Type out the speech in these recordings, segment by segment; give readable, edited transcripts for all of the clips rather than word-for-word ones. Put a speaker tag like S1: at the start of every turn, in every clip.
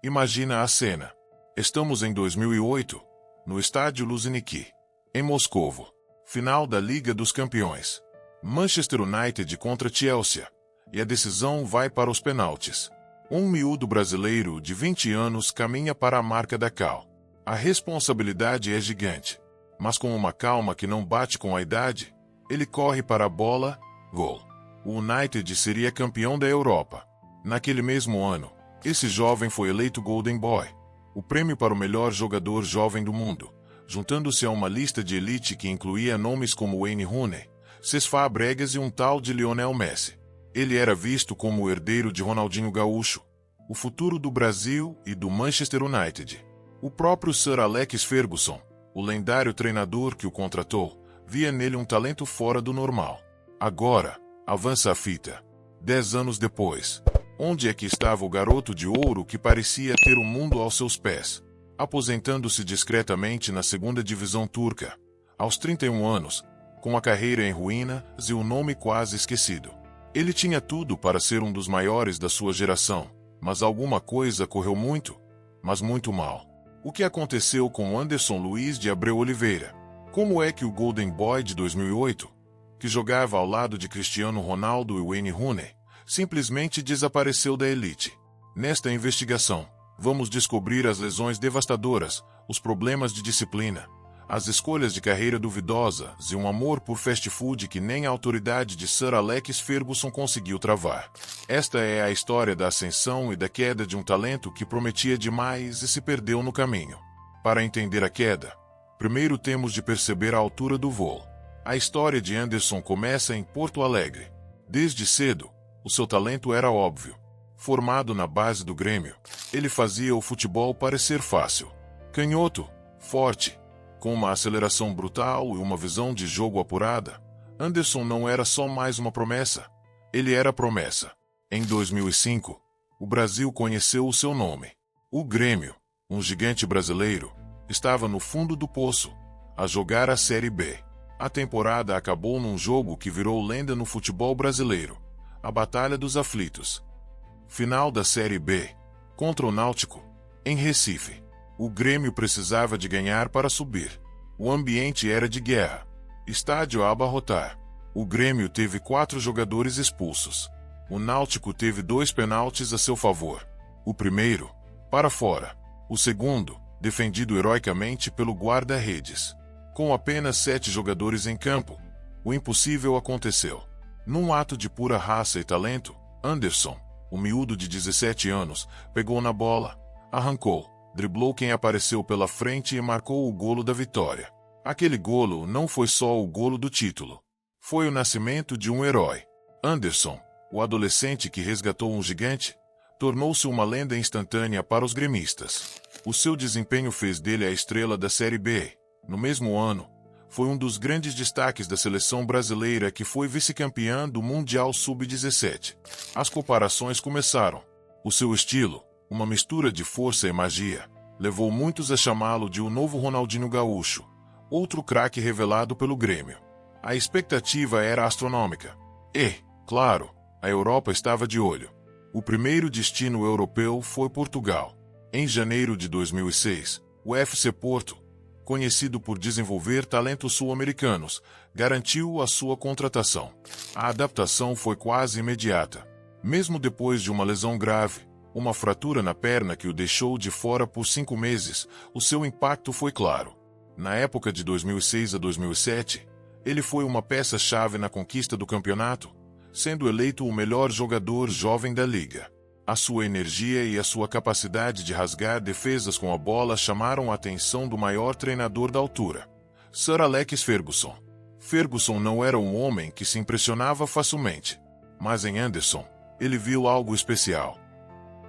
S1: Imagina a cena. Estamos em 2008, no estádio Luzhniki, em Moscovo. Final da Liga dos Campeões. Manchester United contra Chelsea. E a decisão vai para os penaltis. Um miúdo brasileiro de 20 anos caminha para a marca da cal. A responsabilidade é gigante. Mas com uma calma que não bate com a idade, ele corre para a bola, gol. O United seria campeão da Europa. Naquele mesmo ano, esse jovem foi eleito Golden Boy, o prêmio para o melhor jogador jovem do mundo, juntando-se a uma lista de elite que incluía nomes como Wayne Rooney, Cesc Fabregas e um tal de Lionel Messi. Ele era visto como o herdeiro de Ronaldinho Gaúcho, o futuro do Brasil e do Manchester United. O próprio Sir Alex Ferguson, o lendário treinador que o contratou, via nele um talento fora do normal. Agora, avança a fita. 10 anos depois, onde é que estava o garoto de ouro que parecia ter o mundo aos seus pés? Aposentando-se discretamente na segunda divisão turca, aos 31 anos, com a carreira em ruínas e o nome quase esquecido. Ele tinha tudo para ser um dos maiores da sua geração, mas alguma coisa correu muito, mas muito mal. O que aconteceu com Anderson Luiz de Abreu Oliveira? Como é que o Golden Boy de 2008, que jogava ao lado de Cristiano Ronaldo e Wayne Rooney, simplesmente desapareceu da elite? Nesta investigação, vamos descobrir as lesões devastadoras, os problemas de disciplina, as escolhas de carreira duvidosas e um amor por fast food que nem a autoridade de Sir Alex Ferguson conseguiu travar. Esta é a história da ascensão e da queda de um talento que prometia demais e se perdeu no caminho. Para entender a queda, primeiro temos de perceber a altura do voo. A história de Anderson começa em Porto Alegre. Desde cedo, o seu talento era óbvio. Formado na base do Grêmio, ele fazia o futebol parecer fácil. Canhoto, forte, com uma aceleração brutal e uma visão de jogo apurada, Anderson não era só mais uma promessa. Ele era promessa. Em 2005, o Brasil conheceu o seu nome. O Grêmio, um gigante brasileiro, estava no fundo do poço, a jogar a Série B. A temporada acabou num jogo que virou lenda no futebol brasileiro, a Batalha dos Aflitos. Final da Série B, contra o Náutico, em Recife. O Grêmio precisava de ganhar para subir. O ambiente era de guerra. Estádio a abarrotar. O Grêmio teve 4 jogadores expulsos. O Náutico teve 2 penaltis a seu favor. O primeiro, para fora. O segundo, defendido heroicamente pelo guarda-redes. Com apenas 7 jogadores em campo, o impossível aconteceu. Num ato de pura raça e talento, Anderson, o miúdo de 17 anos, pegou na bola, arrancou, driblou quem apareceu pela frente e marcou o golo da vitória. Aquele golo não foi só o golo do título. Foi o nascimento de um herói. Anderson, o adolescente que resgatou um gigante, tornou-se uma lenda instantânea para os gremistas. O seu desempenho fez dele a estrela da Série B. No mesmo ano, foi um dos grandes destaques da seleção brasileira que foi vice-campeã do Mundial Sub-17. As comparações começaram. O seu estilo, uma mistura de força e magia, levou muitos a chamá-lo de o novo Ronaldinho Gaúcho, outro craque revelado pelo Grêmio. A expectativa era astronômica. E, claro, a Europa estava de olho. O primeiro destino europeu foi Portugal. Em janeiro de 2006, o FC Porto, conhecido por desenvolver talentos sul-americanos, garantiu a sua contratação. A adaptação foi quase imediata. Mesmo depois de uma lesão grave, uma fratura na perna que o deixou de fora por 5 meses, o seu impacto foi claro. Na época de 2006 a 2007, ele foi uma peça-chave na conquista do campeonato, sendo eleito o melhor jogador jovem da liga. A sua energia e a sua capacidade de rasgar defesas com a bola chamaram a atenção do maior treinador da altura, Sir Alex Ferguson. Ferguson não era um homem que se impressionava facilmente, mas em Anderson, ele viu algo especial.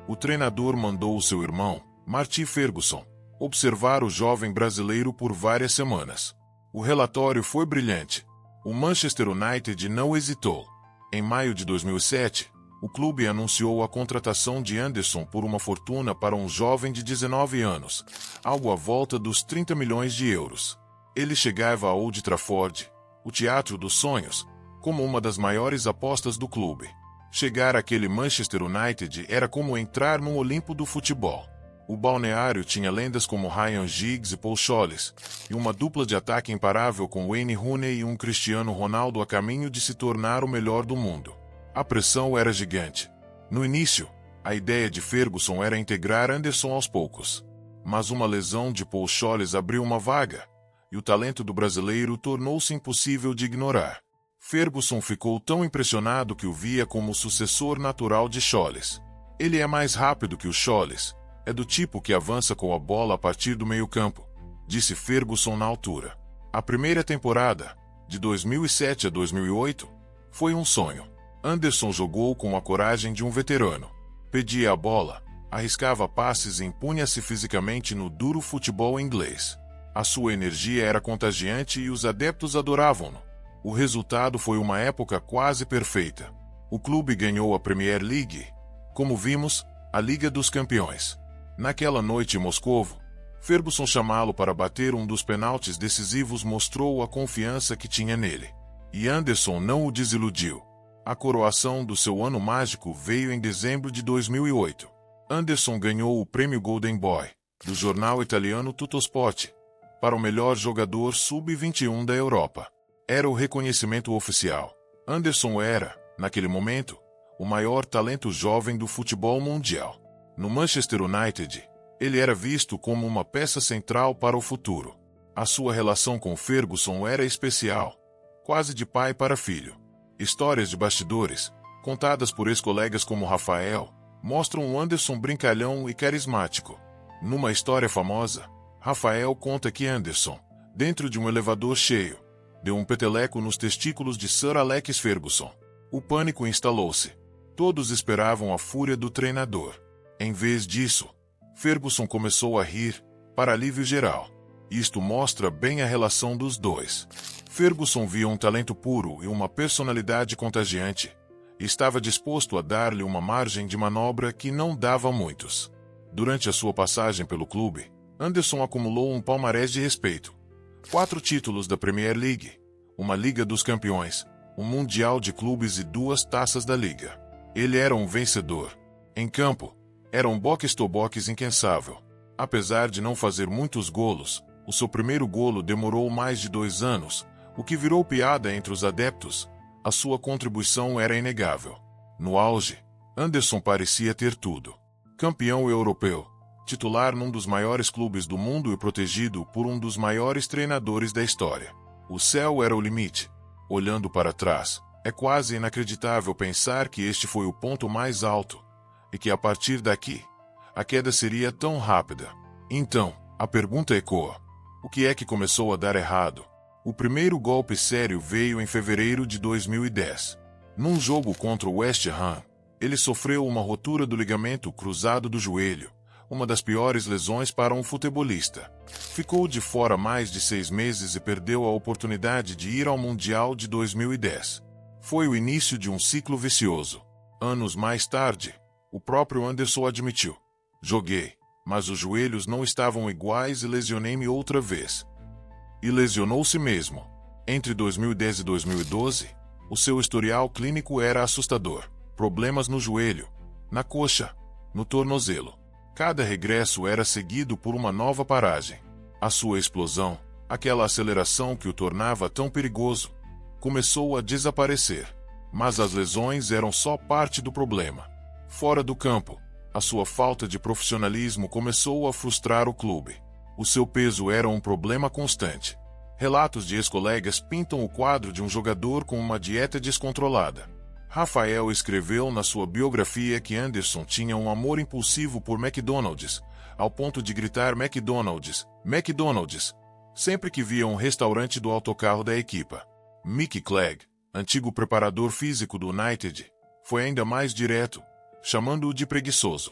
S1: O treinador mandou o seu irmão, Marty Ferguson, observar o jovem brasileiro por várias semanas. O relatório foi brilhante. O Manchester United não hesitou. Em maio de 2007, o clube anunciou a contratação de Anderson por uma fortuna para um jovem de 19 anos, algo à volta dos 30 milhões de euros. Ele chegava a Old Trafford, o teatro dos sonhos, como uma das maiores apostas do clube. Chegar àquele Manchester United era como entrar no Olimpo do futebol. O balneário tinha lendas como Ryan Giggs e Paul Scholes, e uma dupla de ataque imparável com Wayne Rooney e um Cristiano Ronaldo a caminho de se tornar o melhor do mundo. A pressão era gigante. No início, a ideia de Ferguson era integrar Anderson aos poucos. Mas uma lesão de Paul Scholes abriu uma vaga, e o talento do brasileiro tornou-se impossível de ignorar. Ferguson ficou tão impressionado que o via como o sucessor natural de Scholes. Ele é mais rápido que o Scholes, é do tipo que avança com a bola a partir do meio-campo, disse Ferguson na altura. A primeira temporada, de 2007 a 2008, foi um sonho. Anderson jogou com a coragem de um veterano. Pedia a bola, arriscava passes e impunha-se fisicamente no duro futebol inglês. A sua energia era contagiante e os adeptos adoravam-no. O resultado foi uma época quase perfeita. O clube ganhou a Premier League, como vimos, a Liga dos Campeões. Naquela noite em Moscovo, Ferguson chamá-lo para bater um dos penaltis decisivos mostrou a confiança que tinha nele. E Anderson não o desiludiu. A coroação do seu ano mágico veio em dezembro de 2008. Anderson ganhou o prêmio Golden Boy, do jornal italiano Tuttosport, para o melhor jogador sub-21 da Europa. Era o reconhecimento oficial. Anderson era, naquele momento, o maior talento jovem do futebol mundial. No Manchester United, ele era visto como uma peça central para o futuro. A sua relação com Ferguson era especial, quase de pai para filho. Histórias de bastidores, contadas por ex-colegas como Rafael, mostram o Anderson brincalhão e carismático. Numa história famosa, Rafael conta que Anderson, dentro de um elevador cheio, deu um peteleco nos testículos de Sir Alex Ferguson. O pânico instalou-se. Todos esperavam a fúria do treinador. Em vez disso, Ferguson começou a rir, para alívio geral. Isto mostra bem a relação dos dois. Ferguson via um talento puro e uma personalidade contagiante, e estava disposto a dar-lhe uma margem de manobra que não dava a muitos. Durante a sua passagem pelo clube, Anderson acumulou um palmarés de respeito. 4 títulos da Premier League, uma Liga dos Campeões, um Mundial de Clubes e 2 taças da Liga. Ele era um vencedor. Em campo, era um box-to-box incansável. Apesar de não fazer muitos golos, o seu primeiro golo demorou mais de 2 anos, o que virou piada entre os adeptos. A sua contribuição era inegável. No auge, Anderson parecia ter tudo. Campeão europeu, titular num dos maiores clubes do mundo e protegido por um dos maiores treinadores da história. O céu era o limite. Olhando para trás, é quase inacreditável pensar que este foi o ponto mais alto, e que a partir daqui, a queda seria tão rápida. Então, a pergunta ecoa: o que é que começou a dar errado? O primeiro golpe sério veio em fevereiro de 2010. Num jogo contra o West Ham, ele sofreu uma rotura do ligamento cruzado do joelho, uma das piores lesões para um futebolista. Ficou de fora mais de 6 meses e perdeu a oportunidade de ir ao Mundial de 2010. Foi o início de um ciclo vicioso. Anos mais tarde, o próprio Anderson admitiu: joguei, mas os joelhos não estavam iguais e lesionei-me outra vez. E lesionou-se mesmo. Entre 2010 e 2012, o seu historial clínico era assustador. Problemas no joelho, na coxa, no tornozelo. Cada regresso era seguido por uma nova paragem. A sua explosão, aquela aceleração que o tornava tão perigoso, começou a desaparecer. Mas as lesões eram só parte do problema. Fora do campo, a sua falta de profissionalismo começou a frustrar o clube. O seu peso era um problema constante. Relatos de ex-colegas pintam o quadro de um jogador com uma dieta descontrolada. Rafael escreveu na sua biografia que Anderson tinha um amor impulsivo por McDonald's, ao ponto de gritar McDonald's, McDonald's, sempre que via um restaurante do autocarro da equipa. Mick Clegg, antigo preparador físico do United, foi ainda mais direto, chamando-o de preguiçoso.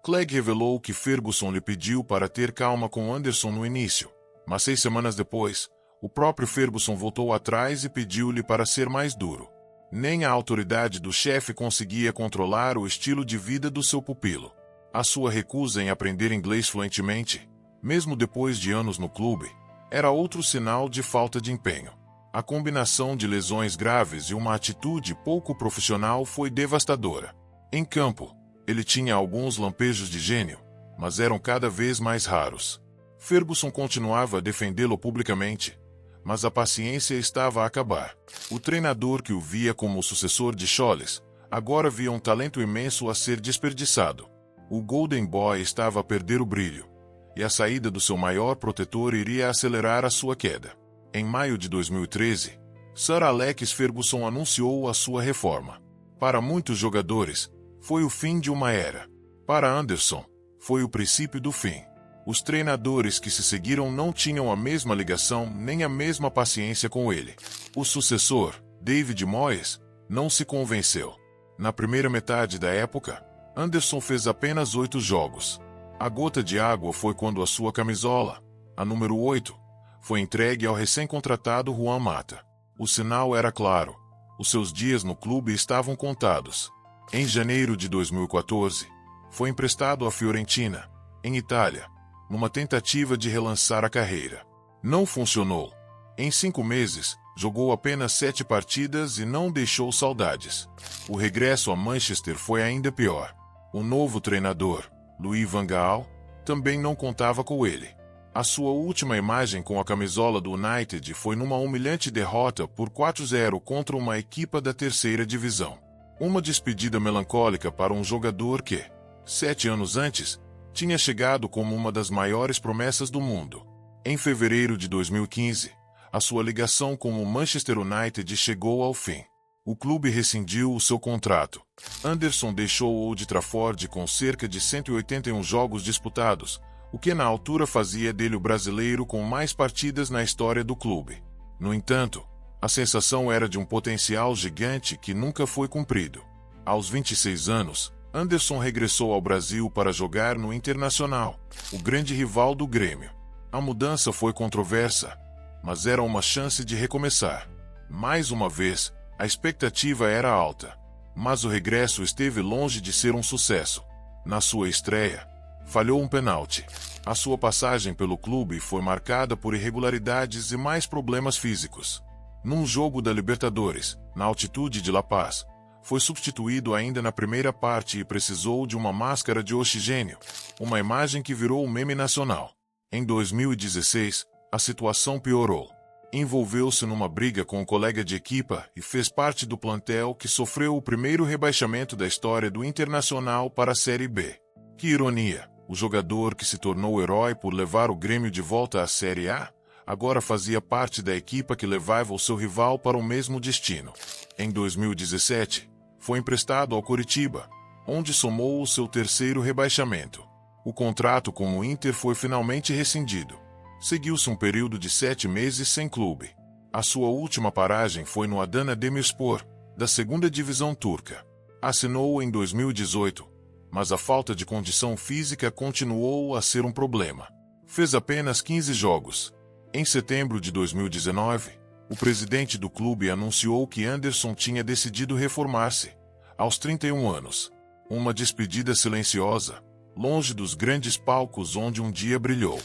S1: Clegg revelou que Ferguson lhe pediu para ter calma com Anderson no início, mas 6 semanas depois, o próprio Ferguson voltou atrás e pediu-lhe para ser mais duro. Nem a autoridade do chefe conseguia controlar o estilo de vida do seu pupilo. A sua recusa em aprender inglês fluentemente, mesmo depois de anos no clube, era outro sinal de falta de empenho. A combinação de lesões graves e uma atitude pouco profissional foi devastadora. Em campo, ele tinha alguns lampejos de gênio, mas eram cada vez mais raros. Ferguson continuava a defendê-lo publicamente, mas a paciência estava a acabar. O treinador que o via como o sucessor de Scholes, agora via um talento imenso a ser desperdiçado. O Golden Boy estava a perder o brilho, e a saída do seu maior protetor iria acelerar a sua queda. Em maio de 2013, Sir Alex Ferguson anunciou a sua reforma. Para muitos jogadores, foi o fim de uma era. Para Anderson, foi o princípio do fim. Os treinadores que se seguiram não tinham a mesma ligação nem a mesma paciência com ele. O sucessor, David Moyes, não se convenceu. Na primeira metade da época, Anderson fez apenas 8 jogos. A gota de água foi quando a sua camisola, a número 8, foi entregue ao recém-contratado Juan Mata. O sinal era claro. Os seus dias no clube estavam contados. Em janeiro de 2014, foi emprestado à Fiorentina, em Itália, numa tentativa de relançar a carreira. Não funcionou. Em 5 meses, jogou apenas 7 partidas e não deixou saudades. O regresso a Manchester foi ainda pior. O novo treinador, Louis van Gaal, também não contava com ele. A sua última imagem com a camisola do United foi numa humilhante derrota por 4-0 contra uma equipa da terceira divisão. Uma despedida melancólica para um jogador que, 7 anos antes, tinha chegado como uma das maiores promessas do mundo. Em fevereiro de 2015, a sua ligação com o Manchester United chegou ao fim. O clube rescindiu o seu contrato. Anderson deixou Old Trafford com cerca de 181 jogos disputados, o que na altura fazia dele o brasileiro com mais partidas na história do clube. No entanto, a sensação era de um potencial gigante que nunca foi cumprido. Aos 26 anos, Anderson regressou ao Brasil para jogar no Internacional, o grande rival do Grêmio. A mudança foi controversa, mas era uma chance de recomeçar. Mais uma vez, a expectativa era alta, mas o regresso esteve longe de ser um sucesso. Na sua estreia, falhou um pênalti. A sua passagem pelo clube foi marcada por irregularidades e mais problemas físicos. Num jogo da Libertadores, na altitude de La Paz, foi substituído ainda na primeira parte e precisou de uma máscara de oxigênio, uma imagem que virou um meme nacional. Em 2016, a situação piorou. Envolveu-se numa briga com um colega de equipa e fez parte do plantel que sofreu o primeiro rebaixamento da história do Internacional para a Série B. Que ironia! O jogador que se tornou herói por levar o Grêmio de volta à Série A, agora fazia parte da equipa que levava o seu rival para o mesmo destino. Em 2017, foi emprestado ao Coritiba, onde somou o seu terceiro rebaixamento. O contrato com o Inter foi finalmente rescindido. Seguiu-se um período de 7 meses sem clube. A sua última paragem foi no Adana Demirspor, da segunda divisão turca. Assinou em 2018, mas a falta de condição física continuou a ser um problema. Fez apenas 15 jogos. Em setembro de 2019, o presidente do clube anunciou que Anderson tinha decidido reformar-se, aos 31 anos. Uma despedida silenciosa, longe dos grandes palcos onde um dia brilhou.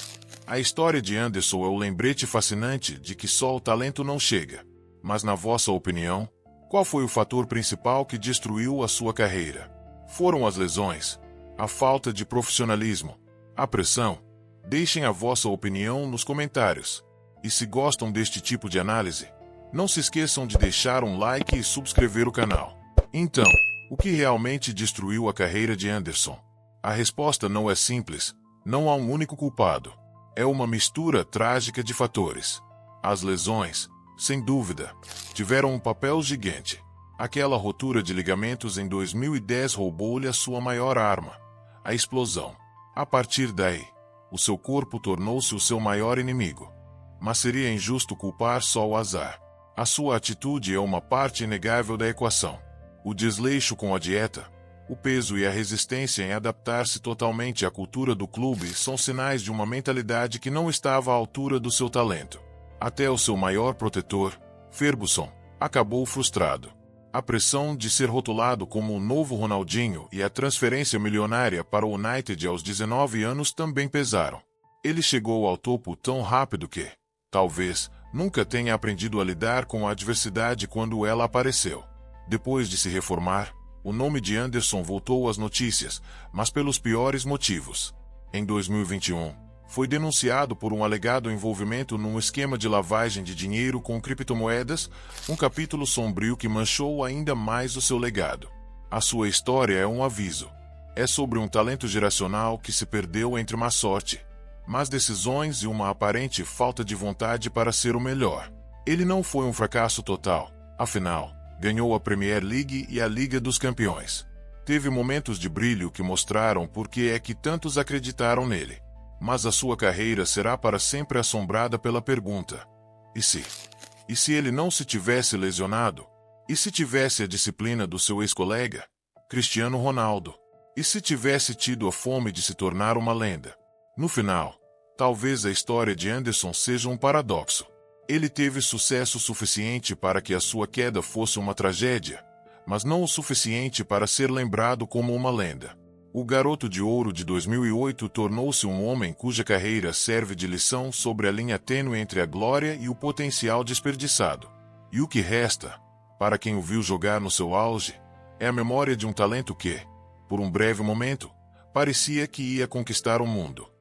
S1: A história de Anderson é o lembrete fascinante de que só o talento não chega. Mas na vossa opinião, qual foi o fator principal que destruiu a sua carreira? Foram as lesões? A falta de profissionalismo? A pressão? Deixem a vossa opinião nos comentários. E se gostam deste tipo de análise, não se esqueçam de deixar um like e subscrever o canal. Então, o que realmente destruiu a carreira de Anderson? A resposta não é simples, não há um único culpado. É uma mistura trágica de fatores. As lesões, sem dúvida, tiveram um papel gigante. Aquela rotura de ligamentos em 2010 roubou-lhe a sua maior arma, a explosão. A partir daí, o seu corpo tornou-se o seu maior inimigo. Mas seria injusto culpar só o azar. A sua atitude é uma parte inegável da equação. O desleixo com a dieta, o peso e a resistência em adaptar-se totalmente à cultura do clube são sinais de uma mentalidade que não estava à altura do seu talento. Até o seu maior protetor, Ferguson, acabou frustrado. A pressão de ser rotulado como o novo Ronaldinho e a transferência milionária para o United aos 19 anos também pesaram. Ele chegou ao topo tão rápido que, talvez, nunca tenha aprendido a lidar com a adversidade quando ela apareceu. Depois de se reformar, o nome de Anderson voltou às notícias, mas pelos piores motivos. Em 2021, foi denunciado por um alegado envolvimento num esquema de lavagem de dinheiro com criptomoedas, um capítulo sombrio que manchou ainda mais o seu legado. A sua história é um aviso. É sobre um talento geracional que se perdeu entre má sorte, más decisões e uma aparente falta de vontade para ser o melhor. Ele não foi um fracasso total, afinal, ganhou a Premier League e a Liga dos Campeões. Teve momentos de brilho que mostraram por que é que tantos acreditaram nele. Mas a sua carreira será para sempre assombrada pela pergunta: e se? E se ele não se tivesse lesionado? E se tivesse a disciplina do seu ex-colega, Cristiano Ronaldo? E se tivesse tido a fome de se tornar uma lenda? No final, talvez a história de Anderson seja um paradoxo. Ele teve sucesso suficiente para que a sua queda fosse uma tragédia, mas não o suficiente para ser lembrado como uma lenda. O garoto de ouro de 2008 tornou-se um homem cuja carreira serve de lição sobre a linha tênue entre a glória e o potencial desperdiçado. E o que resta, para quem o viu jogar no seu auge, é a memória de um talento que, por um breve momento, parecia que ia conquistar o mundo.